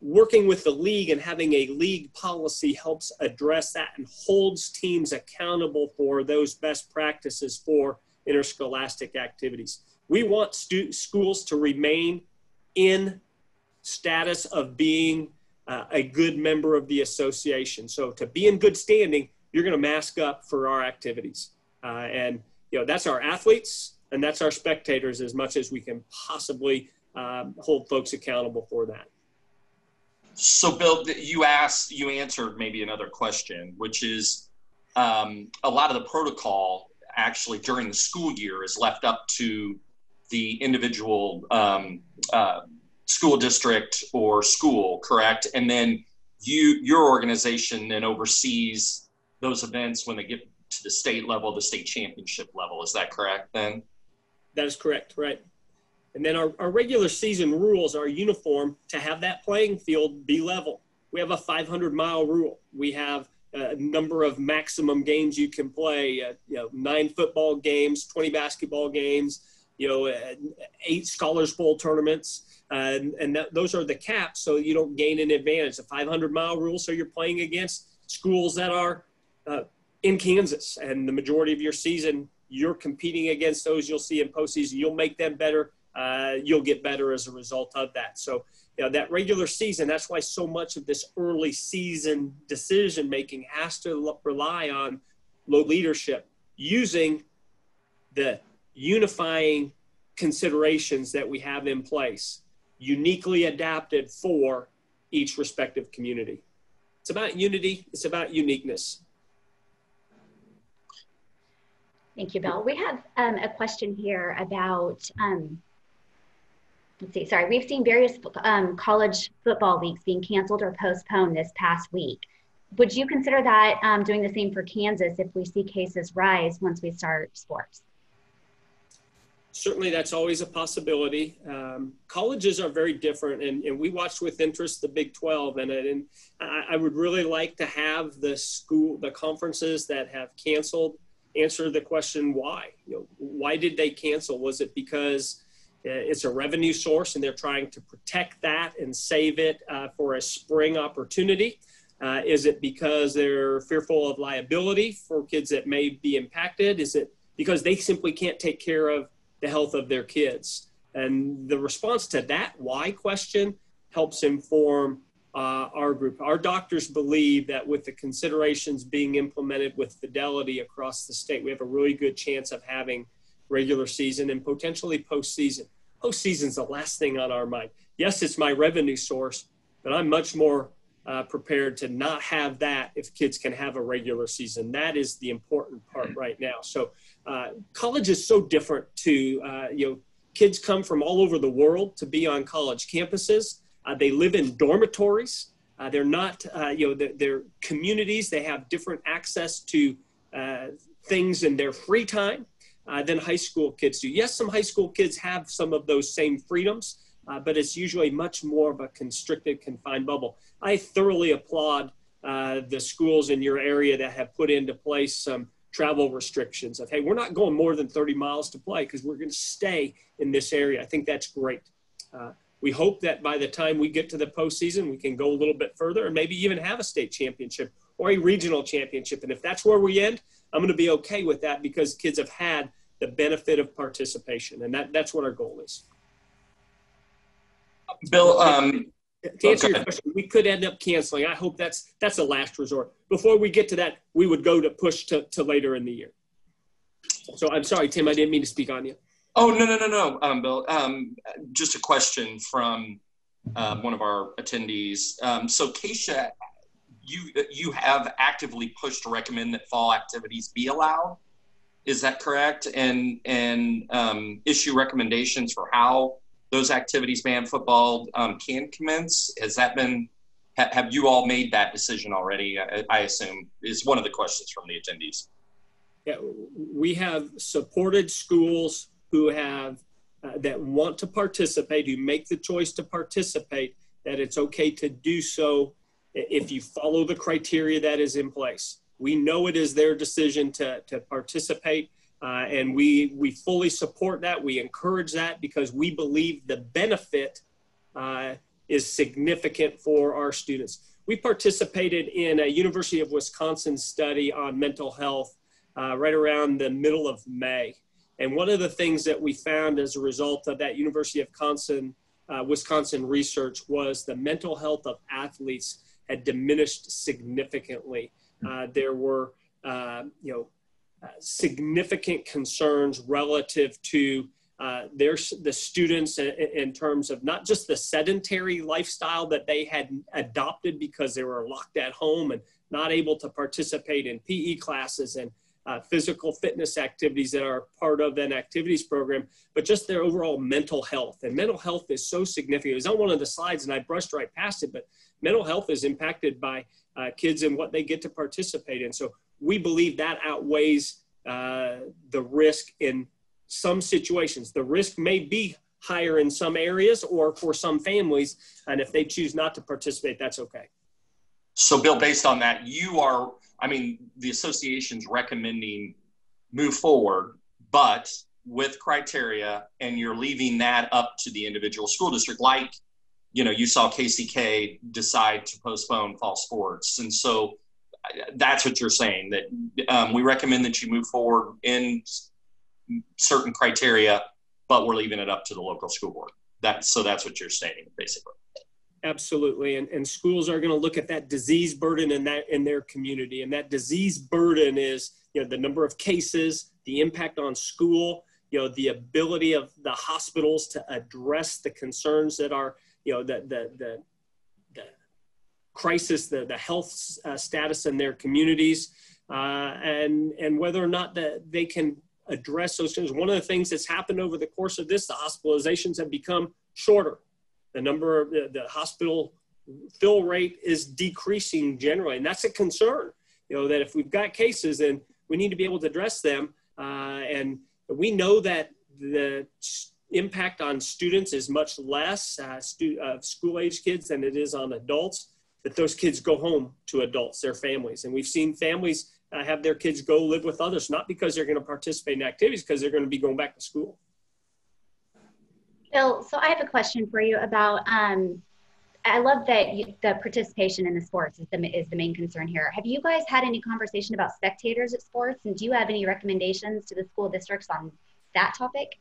Working with the league and having a league policy helps address that and holds teams accountable for those best practices for interscholastic activities. We want schools to remain in status of being a good member of the association. So to be in good standing, you're going to mask up for our activities. And, that's our athletes and that's our spectators as much as we can possibly hold folks accountable for that. So Bill, you answered maybe another question, which is a lot of the protocol actually during the school year is left up to the individual school district or school, correct? And then your organization then oversees those events when they get to the state level, the state championship level. Is that correct then? That is correct, right. And then our regular season rules are uniform to have that playing field be level. We have a 500-mile rule. We have a number of maximum games you can play, 9 football games, 20 basketball games, 8 Scholars Bowl tournaments. And those are the caps, so you don't gain an advantage. A 500-mile rule, so you're playing against schools that are in Kansas. And the majority of your season, you're competing against those you'll see in postseason. You'll make them better. You'll get better as a result of that. So, that regular season, that's why so much of this early season decision-making has to rely on low leadership using the unifying considerations that we have in place, uniquely adapted for each respective community. It's about unity. It's about uniqueness. Thank you, Bill. We have a question here about, let's see, sorry. We've seen various college football leagues being canceled or postponed this past week. Would you consider that doing the same for Kansas if we see cases rise once we start sports? Certainly, that's always a possibility. Colleges are very different, and we watched with interest the Big 12, and I would really like to have the conferences that have canceled answer the question why. Why did they cancel? Was it because it's a revenue source and they're trying to protect that and save it for a spring opportunity? Is it because they're fearful of liability for kids that may be impacted? Is it because they simply can't take care of the health of their kids? And the response to that why question helps inform our group. Our doctors believe that with the considerations being implemented with fidelity across the state, we have a really good chance of having regular season and potentially postseason. Postseason's the last thing on our mind. Yes, it's my revenue source, but I'm much more prepared to not have that if kids can have a regular season. That is the important part right now. So college is so different to, kids come from all over the world to be on college campuses. They live in dormitories. They're not, they're communities. They have different access to things in their free time than high school kids do. Yes, some high school kids have some of those same freedoms, but it's usually much more of a constricted, confined bubble. I thoroughly applaud the schools in your area that have put into place some travel restrictions of, hey, we're not going more than 30 miles to play because we're going to stay in this area. I think that's great. We hope that by the time we get to the postseason, we can go a little bit further and maybe even have a state championship or a regional championship. And if that's where we end, I'm going to be okay with that because kids have had the benefit of participation. And that's what our goal is. Bill, to answer your question, we could end up canceling. I hope that's a last resort. Before we get to that, we would go to push to later in the year. So I'm sorry, Tim, I didn't mean to speak on you. Oh, no, Bill. Just a question from one of our attendees. So KSHSAA, you have actively pushed to recommend that fall activities be allowed. Is that correct? And issue recommendations for how those activities, band football, can commence. Has that been? Have you all made that decision already? I assume is one of the questions from the attendees. Yeah, we have supported schools who have that want to participate, who make the choice to participate, that it's okay to do so if you follow the criteria that is in place. We know it is their decision to participate, and we fully support that. We encourage that because we believe the benefit is significant for our students. We participated in a University of Wisconsin study on mental health right around the middle of May. And one of the things that we found as a result of that University of Wisconsin research was the mental health of athletes had diminished significantly. There were significant concerns relative to the students in terms of not just the sedentary lifestyle that they had adopted because they were locked at home and not able to participate in PE classes and physical fitness activities that are part of an activities program, but just their overall mental health. And mental health is so significant. It was on one of the slides and I brushed right past it, but mental health is impacted by kids and what they get to participate in. So we believe that outweighs the risk in some situations. The risk may be higher in some areas or for some families, and if they choose not to participate, that's okay. So Bill, based on that, the association's recommending move forward, but with criteria, and you're leaving that up to the individual school district, like, you saw KCK decide to postpone fall sports. And so that's what you're saying, that we recommend that you move forward in certain criteria, but we're leaving it up to the local school board. So that's what you're stating, basically. Absolutely. And schools are going to look at that disease burden in their community. And that disease burden is, the number of cases, the impact on school, the ability of the hospitals to address the concerns that are, the crisis, the health status in their communities, and whether or not they can address those things. One of the things that's happened over the course of this, the hospitalizations have become shorter. The number of the hospital fill rate is decreasing generally. And that's a concern, that if we've got cases, then we need to be able to address them. And we know that the impact on students is much less school-age kids than it is on adults, that those kids go home to adults, their families. And we've seen families have their kids go live with others, not because they're going to participate in activities, because they're going to be going back to school. Bill, so I have a question for you about, I love that the participation in the sports is the main concern here. Have you guys had any conversation about spectators at sports? And do you have any recommendations to the school districts on that topic?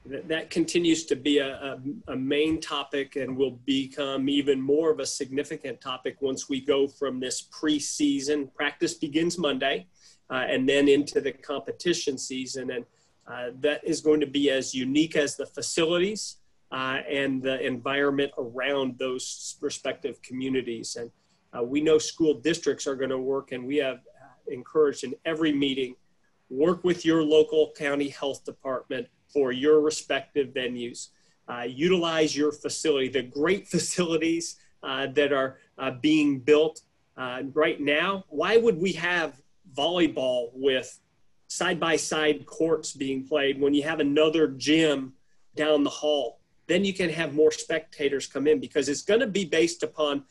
That continues to be a main topic and will become even more of a significant topic once we go from this preseason. Practice begins Monday and then into the competition season. And that is going to be as unique as the facilities and the environment around those respective communities. And we know school districts are going to work, and we have encouraged in every meeting, work with your local county health department for your respective venues. Utilize your facility, the great facilities that are being built right now. Why would we have volleyball with side-by-side courts being played when you have another gym down the hall? Then you can have more spectators come in, because it's going to be based upon,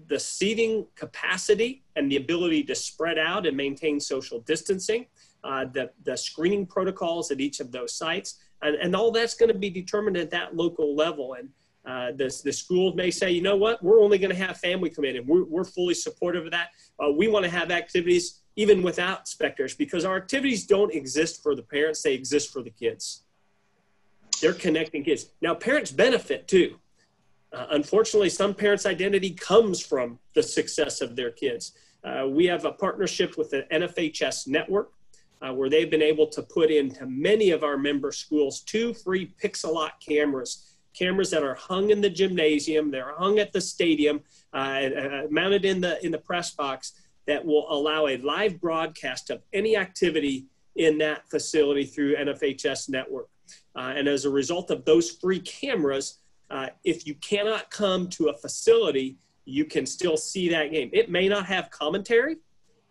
the seating capacity and the ability to spread out and maintain social distancing, the screening protocols at each of those sites, and all that's going to be determined at that local level. And the school may say, you know what, we're only going to have family come in, and we're fully supportive of that. We want to have activities even without spectators, because our activities don't exist for the parents, they exist for the kids. They're connecting kids. Now, parents benefit too. Unfortunately, some parents' identity comes from the success of their kids. We have a partnership with the NFHS network where they've been able to put into many of our member schools 2 free Pixelot cameras that are hung in the gymnasium, they're hung at the stadium, mounted in the press box, that will allow a live broadcast of any activity in that facility through NFHS network. And as a result of those free cameras, if you cannot come to a facility, you can still see that game. It may not have commentary,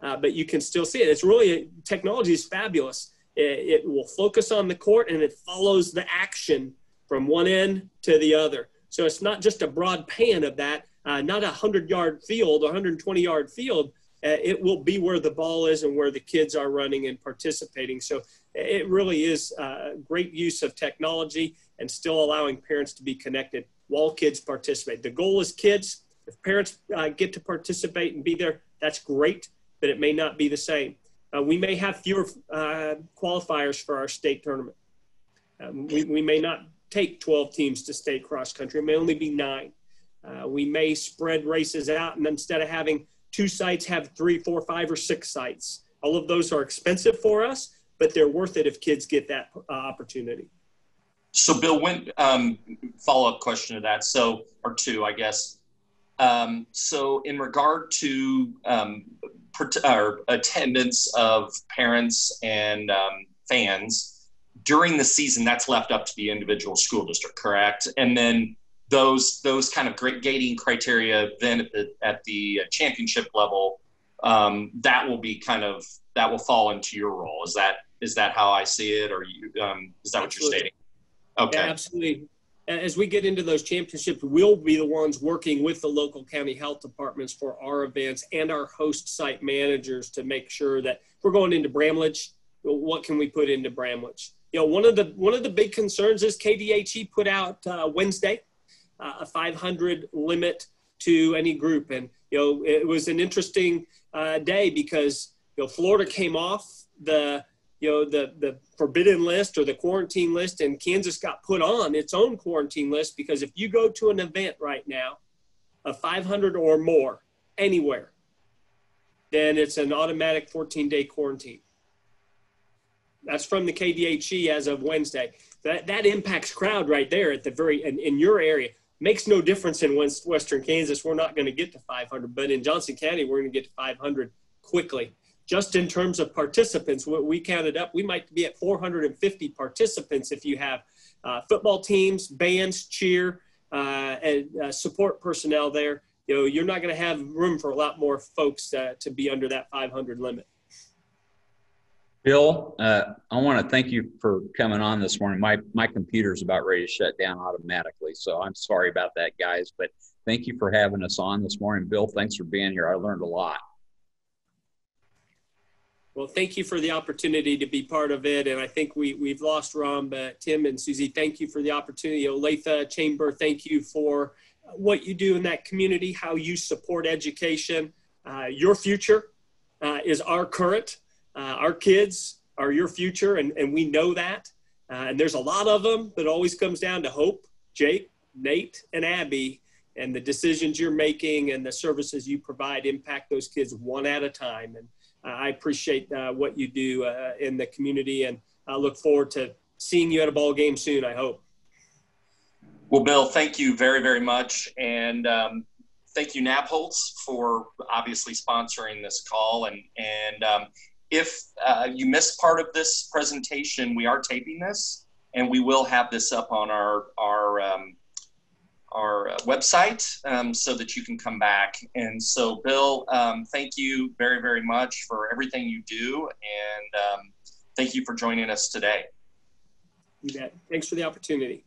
but you can still see it. It's really, technology is fabulous. It will focus on the court, and it follows the action from one end to the other. So it's not just a broad pan of that, not a 100-yard field or 120-yard field. It will be where the ball is and where the kids are running and participating. So it really is a great use of technology and still allowing parents to be connected while kids participate. The goal is kids. If parents get to participate and be there, that's great, but it may not be the same. We may have fewer qualifiers for our state tournament. We may not take 12 teams to state cross country. It may only be 9. We may spread races out, and instead of having 2 sites have 3, 4, 5, or 6 sites. All of those are expensive for us, but they're worth it if kids get that opportunity. So Bill, when follow-up question to that, so, or 2, I guess. So in regard to attendance of parents and fans during the season, that's left up to the individual school district, correct? And then those kind of great gating criteria then at the championship level, that will fall into your role. Is that how I see it, or is that what you're stating? Okay. Yeah, absolutely. As we get into those championships, we'll be the ones working with the local county health departments for our events and our host site managers to make sure that if we're going into Bramlage, what can we put into Bramlage? You know, one of the big concerns is KDHE put out Wednesday a 500 limit to any group, and you know it was an interesting day because Florida came off the forbidden list or the quarantine list, and Kansas got put on its own quarantine list because if you go to an event right now of 500 or more anywhere, then it's an automatic 14-day quarantine. That's from the KDHE as of Wednesday. That impacts crowd right there at the in your area. Makes no difference in Western Kansas. We're not going to get to 500, but in Johnson County, we're going to get to 500 quickly. Just in terms of participants, what we counted up, we might be at 450 participants if you have football teams, bands, cheer, and support personnel there. You're not going to have room for a lot more folks to be under that 500 limit. Bill, I want to thank you for coming on this morning. My computer's about ready to shut down automatically, so I'm sorry about that, guys. But thank you for having us on this morning. Bill, thanks for being here. I learned a lot. Well, thank you for the opportunity to be part of it. And I think we've lost Ron, but Tim and Susie, thank you for the opportunity. Olathe Chamber, thank you for what you do in that community, how you support education. Your future is our current. Our kids are your future, and we know that. And there's a lot of them, but it always comes down to Hope, Jake, Nate, and Abby. And the decisions you're making and the services you provide impact those kids one at a time. And I appreciate what you do in the community, and I look forward to seeing you at a ball game soon, I hope. Well, Bill, thank you very, very much. And thank you, Nabholz, for obviously sponsoring this call. And if you missed part of this presentation, we are taping this, and we will have this up on our website so that you can come back. And so, Bill, thank you very, very much for everything you do, and thank you for joining us today. You bet. Thanks for the opportunity.